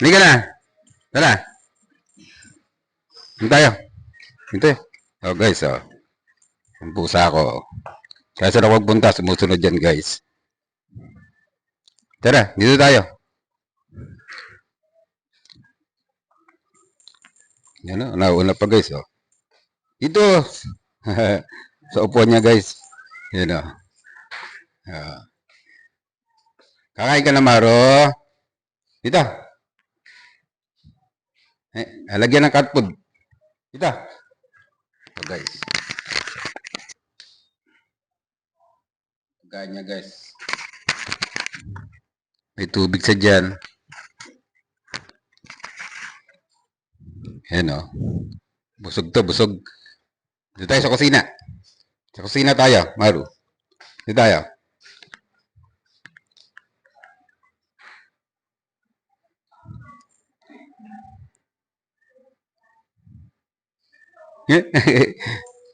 Hindi ka na. Tara. Hindi tayo. Hindi. Oh guys, oh. Ang pusa ko. Kaya saan ako magpunta? Sumusunod yan guys. Tara, dito tayo. Yan o, nauna pa guys, oh. Dito. Sa upuan niya guys. Yan o. Kakain ka na, Maro. Dito. Lagyan ng cat food. Dito. So guys. Pagkain niya guys. May tubig sa dyan. Yan o. Busog to, busog. Dito tayo sa kusina. Sa kusina tayo, Maru. Dito tayo.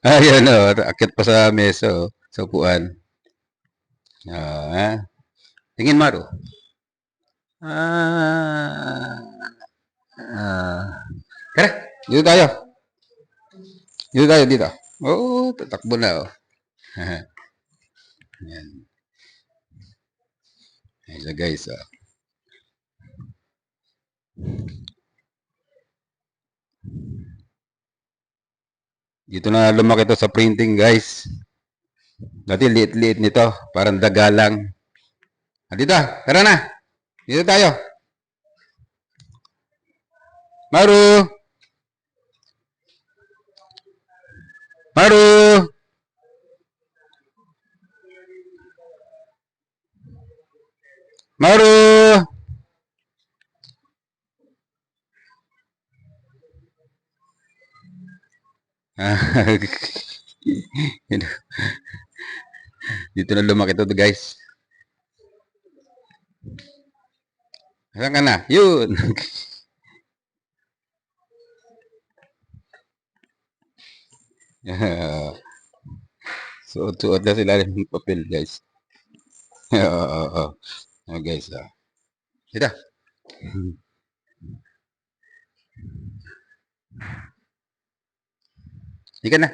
Ayan o. Akit pa sa mesa o. Sa upuan. Tingin, Maru. Tara, dito tayo. Dito tayo, dito. Oo, tatakbo na o. Ayan. Ayan siya guys o. Dito na lumaki to sa printing guys. Dati liit-liit nito. Parang daga lang. Dito, tara na. Dito tayo. Maru! Maru! Maru! Dito na lumaki to guys. Saan ka na? Yun! Suot-suot na sila ng papel guys. Oo, guys. Dito. Hindi ka na.